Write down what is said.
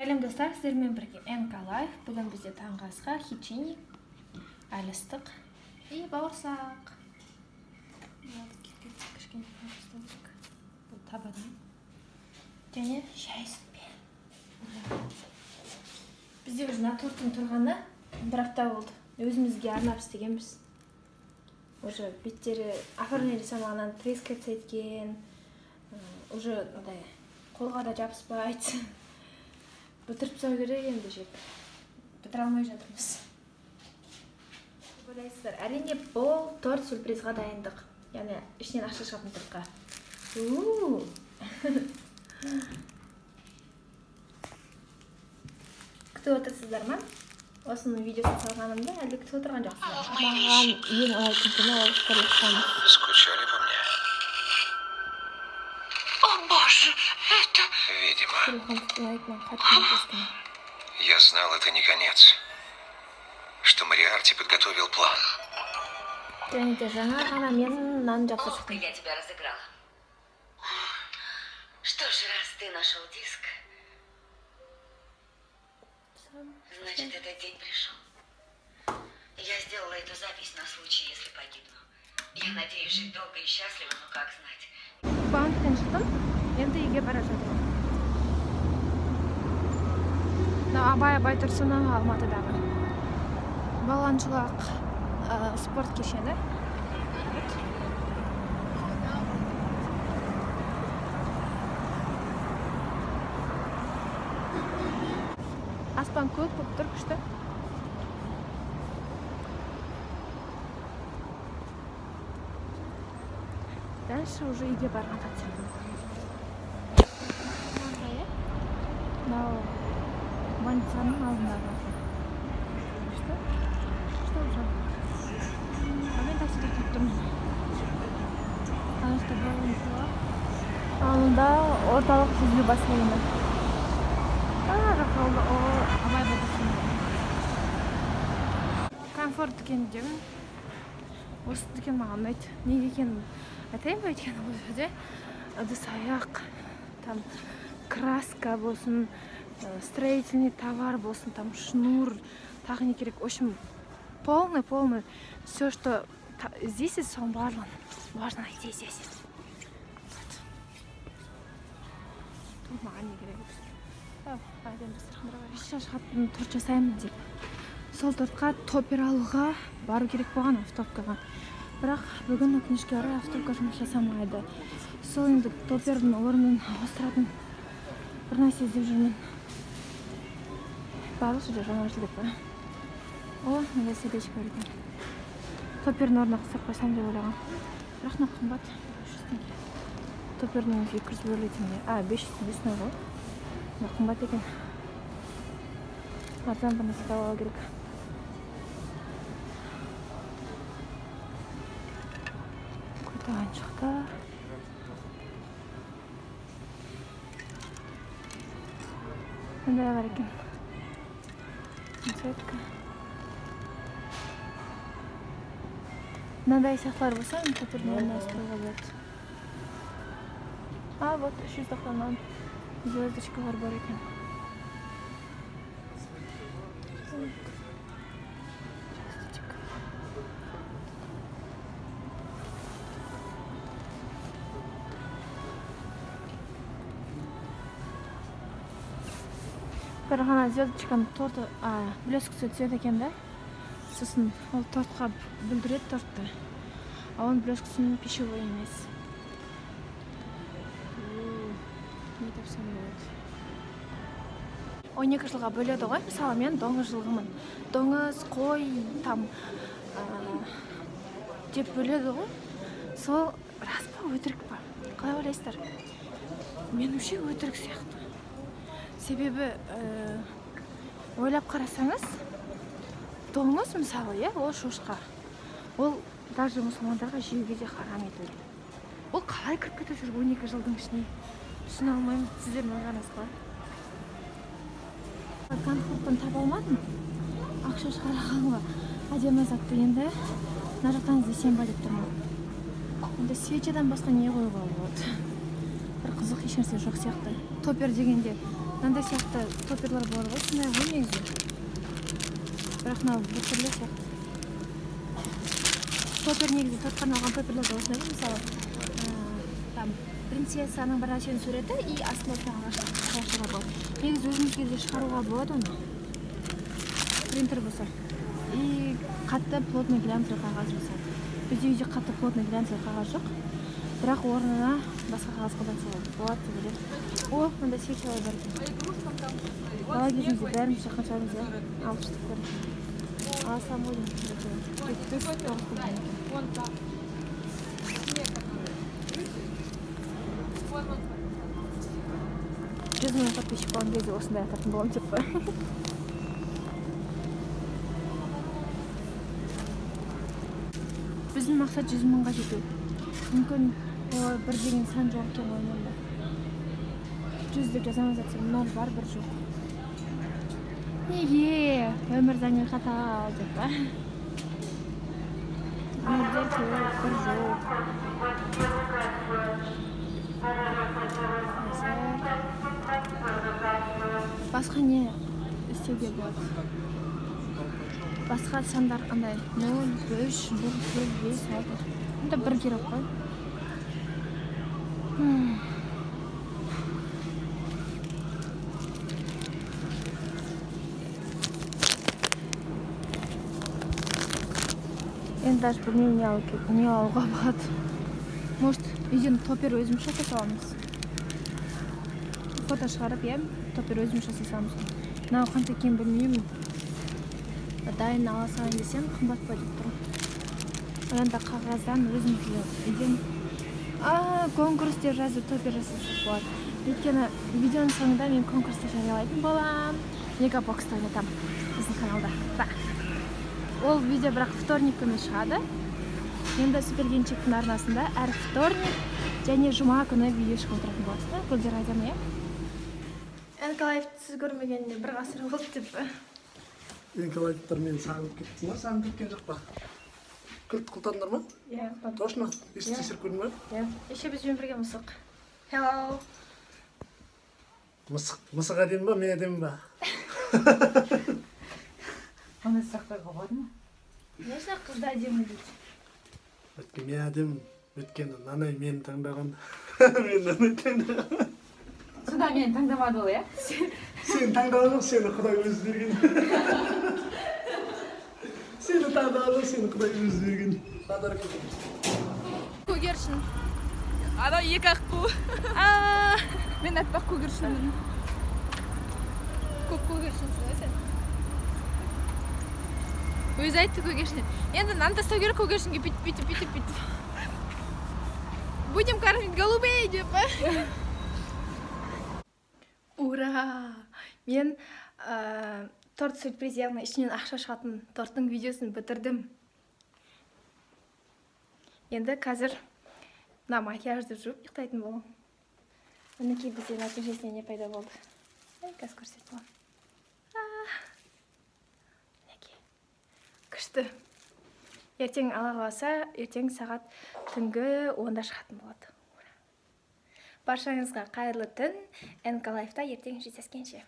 Сәлем достар, сіздермен бірге МК Life. Бүгін бізде таңғы асқа хичини, әлістік и бауырсақ. Бұл табадан. Және шай сүтпен. Бізде уже торттың тұрғаны бір апта болды. Өзімізге арнап істегенбіз. Уже беттері оформление самағынан трескаться еткен. Уже қолға да жабыспайды. Бітіріп тастау керек енді жеп. Бітіре алмай жатырмыз. Ойлайсыздар, әрине бұл торт сюрпризға дайындық. Яғни ішінен ақша шығатын тортқа. Күтіп отырсыздар ма? Осының видеосын салғанымда әлде күтіп отырған жоқсыздар. Маған ең алтын ол құрылықтан. Скучали по мне? О боже, это... Видимо. Я знал, это не конец. Что Мориарти подготовил план. Ловко я тебя разыграла. Что ж, раз ты нашел диск, значит, этот день пришел. Я сделала эту запись на случай, если погибну. Я надеюсь жить долго и счастливо, но как знать. Банктен шықтым, енді үйге бара жатырмын. Абай Тұрсынов Алматыдағы балуаншылық спорт кешені. Аспан көк болып тұр, күшті. Дальше уже үйге барған қатысырмын. Больницаның алдындағы. Что уже? Мен таксиде тұрып тұрмын. Танышты балуаншылар алдында орталық жүзу бассейні. Жақалды Абай Тұрсынов. Комфорт дүкеніндемін. Осы дүкен маған ұнайды. Неге екенін айтайын ба, өйткені бұл жерде ыдыс-аяқ, там краска болсын, строительный товар болсын, там шнур, тағы не керек. В общем, полный. Все, что здесь, соған барлығын можно найти здесь. Тут маған не керек. Ақша шығатын торт жасаймын деп. Сол тортқа топер алуға бару керек болған автопкаға. Бірақ бүгін өкінішке орай автопка жұмыс жасамайды. Сол енді топердің орнын ауыстыратын бір нәрсе іздеп жүрмін. Барлық жерде жаңа жыл деп. О, мында сердечко бар екен. Топердің орнына қысып қойсам деп ойлаған. Бірақ мына қымбат. 300 теңге. Топердің 250 теңге. 500 теңге ғой. Мына қымбат екен. Арзан бір нәрсе алу керек. Көтағаншықтар. Мындай бар екен. Концертка. Мынандай сақтар болса, топердің орнына ұстауға болады. Вот 390 звездочкалар бар екен. Бір ғана звездочканың торты, блескісі түседі екен да. Сосын ол тортқа бүлдіреді тортты. Оның блескісінің пищевой емес. Не тапсам болады. 12 жылға бөледі ғой. Мысалы, мен доңыз жылғымын. Доңыз, қой, там деп бөледі ғой. Сол рас па, өтірік па? Қалай ойлайсыздар? Меніңше өтірік сияқты. Себебі ойлап қарасаңыз, доңыз мысалы, ол шошқа. Ол даже мұсылмандарға жеуге де харам етілген. Ол қалай кіріп кетіп жүр 12 жылдың ішіне? Түсіне алмаймын, сіздердің ойларыңыз қалай? Комфорттан таба алмадым. Ақша шығарғанға әдемі затты енді мына жақтан іздесем ба деп тұрмын. Енді свечадан басқа не қоюға болады? Бір қызық еш нәрсе жоқ сияқты. Топер дегенде мынандай сияқты топерлар бар ғой, сондай ғой негізі. Бірақ мынау бір түрлі сияқты. Топер негізі тортқа арналған топерлер да осындай ғой, мысалы, там принцессаның бір нәрсенің суреті и астында шығаруға болады. Негізі өзімізге де шығаруға болады оны. Принтер болса. И қатты плотный глянцевый қағаз болса. Бізде үйде қатты плотный глянцевый қағаз жоқ. Бірақ орнына басқа қағаз қолданса болады деп ойлаймын. О, мында свечалар бар екен. Бала кезімізде бәріміз қаншамыз алып шықтық көрдік. Алсам ғой деймін. 100 мың подписчик болған кезде осындай ататын боламын деп қой. Біздің мақсат 100 мыңға жету. Мүмкін бір деген сан жоқ екен ойымда. 100 деп жазамыз атсам, 0 бар, 1 жоқ. Неге? Өмірде не қатал деп па? Өмірде көп, 1 жоқ. Басқа не істеуге болады? Басқа сандар андай 0, 3, 1, 5, 6. Мұнда 1 керек қой. Енді даже білмеймін не алуға болады. Может, үйден топер өзіміз жасай саламыз. Фото шығарып, топер өзіміз жасай саламыз. Мынау қанша екен білмеймін. Дайын ала салайын десем, қымбат па деп тұрмын. Онда қағаздан өзімізге үйден конкурс деп жазып топер жасасақ болады. Өйткені видеоның соңында мен конкурсты жариялайтын болам. Мегабоксты ойнатам біздің каналда. Ол видео бірақ вторник күні шығады. Енді Супергенчиктің арнасында әр вторник және жұма күні видео шығып отыратын болады. Гүлдер айтамын, е? Энкалаевты сіз көрмегенде 1 ғасыр болды деп пе? Энкалаевтар мені сағынып кетті ма? Сағынып кеткен жоқ па? Құлтадыңдар ма? Иә. Точно? Есі тексеріп көрдің ба? Иә. Еше бізбен бірге мысық. Hello. Мысық әдемі ба, мен әдемі ба? Қандай сұрақтар болады ма? Не үшін қызды әдемі дейді? Өткен мен әдемі, өткені нанай мені таңдаған. Мен нанай таңдаған. Сонда мені таңдамады ол, иә? Сені таңдаған жоқ, сені Құдай өзі берген. Сені таңдаған жоқ, сені Құдай өзі берген. Көгершін. Анау 2 аққу. Мен аппақ көгершінмін. Көп көгершінсің ғой сен. Өзі айтты көгершін. Енді нан тастау керек көгершінге бүйтіп. Будем кормить голубей деп. Ура! Мен торт сюрприз, яғни ішінен ақша шығатын торттың видеосын бітірдім. Енді қазір мына макияжды жуып ұйықтайтын болам. Мінекей бізде нәтижесінде не пайда болды. Қазір көрсетіп болам. Күшті. Ертең ала қалса, ертең сағат түнгі 10-да шығатын болады. Баршаңызға қайырлы түн. Энкалаевта ертең жүздескенше.